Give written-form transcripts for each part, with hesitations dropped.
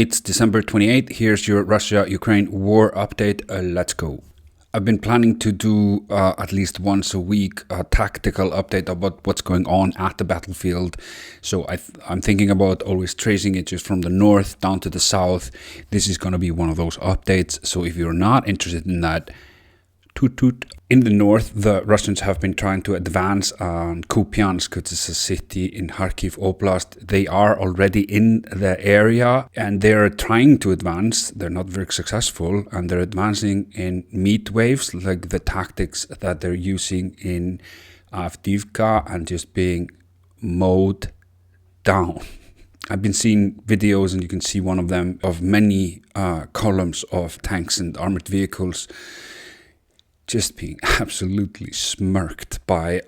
It's December 28th. Here's your Russia-Ukraine war update. Let's go. I've been planning to do at least once a week a tactical update about what's going on at the battlefield. So I'm thinking about always tracing it just from the north down to the south. This is going to be one of those updates. So if you're not interested in that, toot toot. In the north, the Russians have been trying to advance on Kupiansk, which is a city in Kharkiv Oblast. They are already in the area and they're trying to advance. They're not very successful and they're advancing in meat waves, like the tactics that they're using in Avdiivka, and just being mowed down. I've been seeing videos, and you can see one of them, of many columns of tanks and armored vehicles just being absolutely smirked by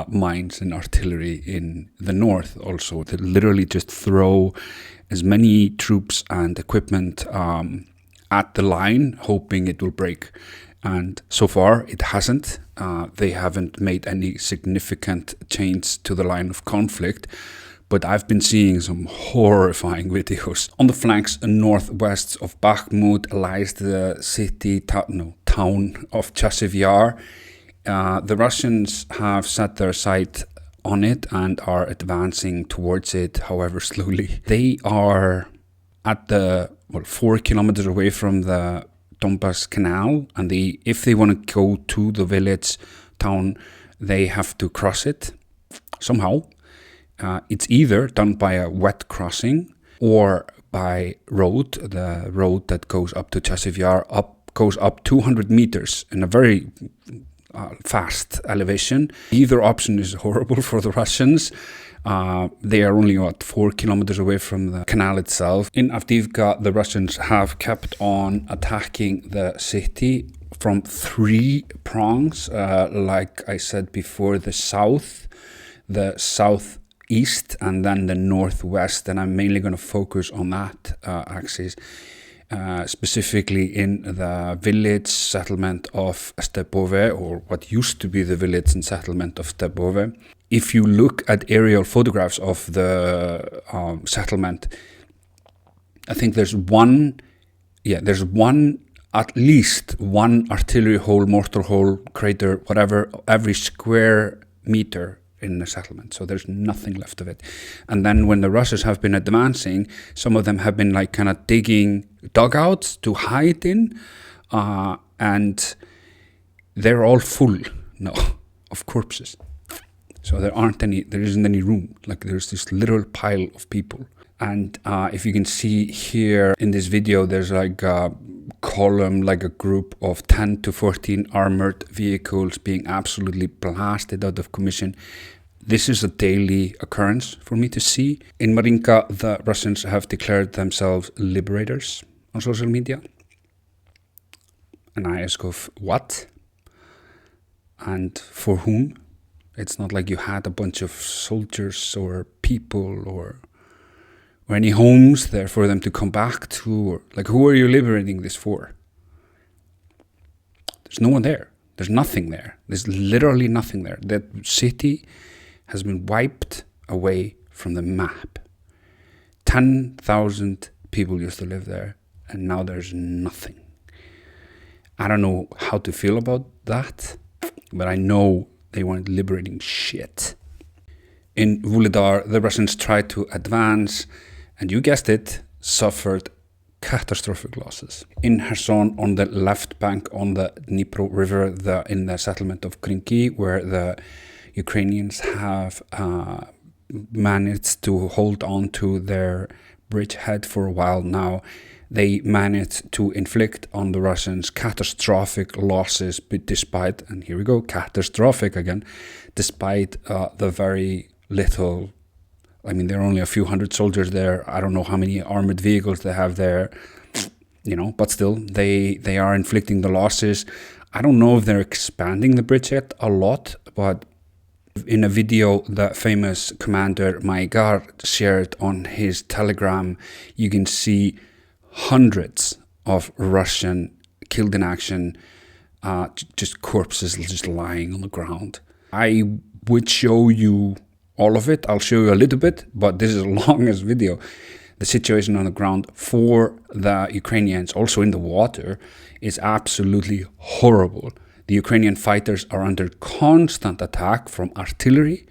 mines and artillery in the north also. They literally just throw as many troops and equipment at the line, hoping it will break. And so far, it hasn't. They haven't made any significant change to the line of conflict. But I've been seeing some horrifying videos. On the flanks northwest of Bakhmut lies the town of Chasiv Yar. The Russians have set their sight on it and are advancing towards it, however slowly. They are at 4 kilometers away from the Donbas Canal, and if they want to go to the village town, they have to cross it somehow. It's either done by a wet crossing or by road. The road that goes up to Chasiv Yar goes up 200 meters in a very fast elevation. Either option is horrible for the Russians. They are only 4 kilometers away from the canal itself. In Avdiivka, the Russians have kept on attacking the city from 3 prongs. Like I said before, the southeast, and then the northwest, and I'm mainly going to focus on that axis, specifically in the village settlement of Stepove, or what used to be the village and settlement of Stepove. If you look at aerial photographs of the settlement, I think there's at least one artillery hole, mortar hole, crater, whatever, every square meter in the settlement. So there's nothing left of it. And then when the Russians have been advancing, some of them have been like kind of digging dugouts to hide in, and they're all full now of corpses. So there isn't any room. Like, there's this literal pile of people. And if you can see here in this video, there's like a column, like a group of 10 to 14 armored vehicles being absolutely blasted out of commission. This is a daily occurrence for me to see. In Marinka, the Russians have declared themselves liberators on social media. And I ask of what? And for whom? It's not like you had a bunch of soldiers or people or any homes there for them to come back to. Or, like, who are you liberating this for? There's no one there. There's nothing there. There's literally nothing there. That city has been wiped away from the map. 10,000 people used to live there, and now there's nothing. I don't know how to feel about that, but I know they weren't liberating shit. In Vuhledar, the Russians tried to advance, and you guessed it, suffered catastrophic losses. In Kherson, on the left bank on the Dnipro River, in the settlement of Krynki, where the Ukrainians have managed to hold on to their bridgehead for a while now, they managed to inflict on the Russians catastrophic losses, but despite, and here we go, catastrophic again, despite the very little, I mean, there are only a few hundred soldiers there. I don't know how many armored vehicles they have there, but still, they are inflicting the losses. I don't know if they're expanding the bridgehead a lot, but in a video that famous commander Maigar shared on his Telegram, you can see hundreds of Russian killed in action, just corpses just lying on the ground. I would show you all of it. I'll show you a little bit, but this is the longest video. the situation on the ground for the Ukrainians, also in the water, is absolutely horrible. The Ukrainian fighters are under constant attack from artillery,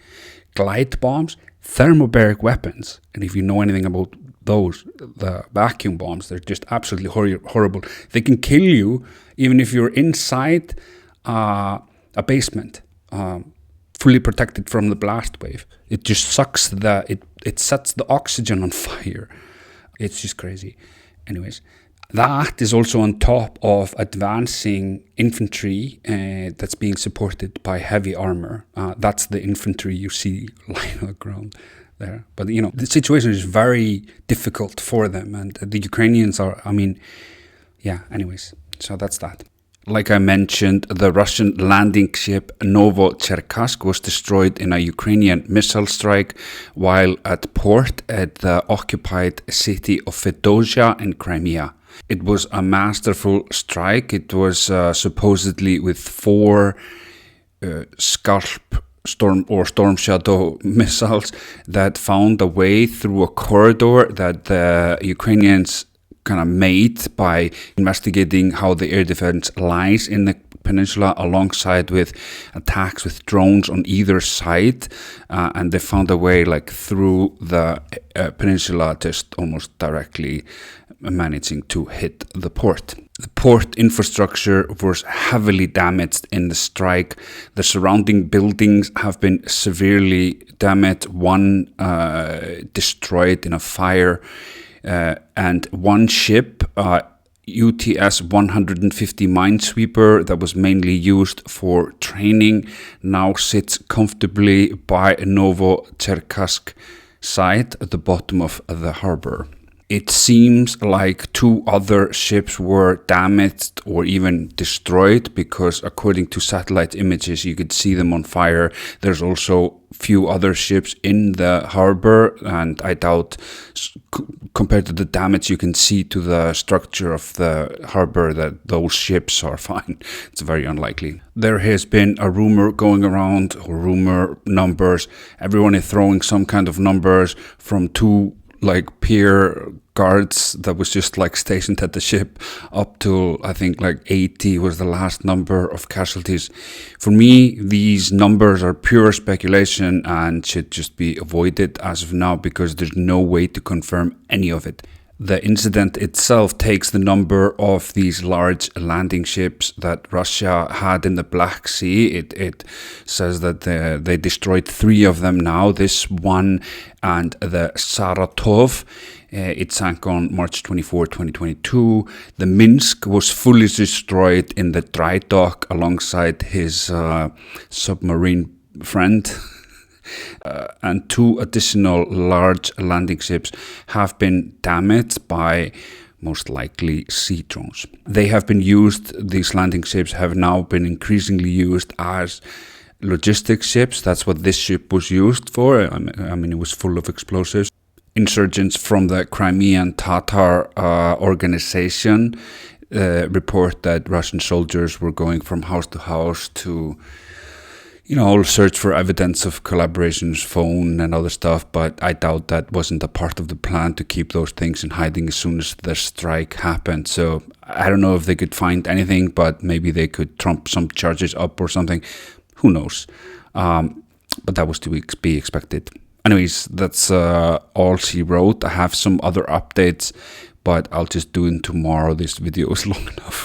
glide bombs, thermobaric weapons. And if you know anything about those, the vacuum bombs, they're just absolutely horrible. They can kill you even if you're inside a basement, fully protected from the blast wave. It just sucks it sets the oxygen on fire. It's just crazy. Anyways, that is also on top of advancing infantry that's being supported by heavy armor. That's the infantry you see lying on the ground there. But, the situation is very difficult for them. And the Ukrainians are, anyways, so that's that. Like I mentioned, the Russian landing ship Novocherkassk was destroyed in a Ukrainian missile strike while at port at the occupied city of Fedosia in Crimea. It was a masterful strike. It was supposedly with 4 Scalp Storm Shadow missiles that found a way through a corridor that the Ukrainians kind of made by investigating how the air defense lies in the peninsula, alongside with attacks with drones on either side, and they found a way through the peninsula, just almost directly managing to hit the port. The port infrastructure was heavily damaged in the strike. The surrounding buildings have been severely damaged, one destroyed in a fire. And one ship, UTS 150 Minesweeper, that was mainly used for training, now sits comfortably by Novocherkassk site at the bottom of the harbor. It seems like 2 other ships were damaged or even destroyed, because according to satellite images you could see them on fire. There's also few other ships in the harbor, and I doubt, compared to the damage you can see to the structure of the harbor, that those ships are fine. It's very unlikely. There has been a rumor going around, or rumor numbers. Everyone is throwing some kind of numbers, from 2 pier guards that was just stationed at the ship, up to I think 80 was the last number of casualties. For me, these numbers are pure speculation and should just be avoided as of now, because there's no way to confirm any of it. The incident itself takes the number of these large landing ships that Russia had in the Black Sea. It says that they destroyed 3 of them now, this one and the Saratov. It sank on March 24, 2022. The Minsk was fully destroyed in the dry dock alongside his submarine friend. And 2 additional large landing ships have been damaged by most likely sea drones. They have been used, these landing ships have now been increasingly used as logistics ships. That's what this ship was used for. It was full of explosives. Insurgents from the Crimean Tatar organization report that Russian soldiers were going from house to house to search for evidence of collaborations, phone and other stuff, but I doubt that wasn't a part of the plan to keep those things in hiding as soon as the strike happened. So I don't know if they could find anything, but maybe they could trump some charges up or something. Who knows? But that was to be expected. Anyways, that's all she wrote. I have some other updates, but I'll just do it tomorrow. This video is long enough.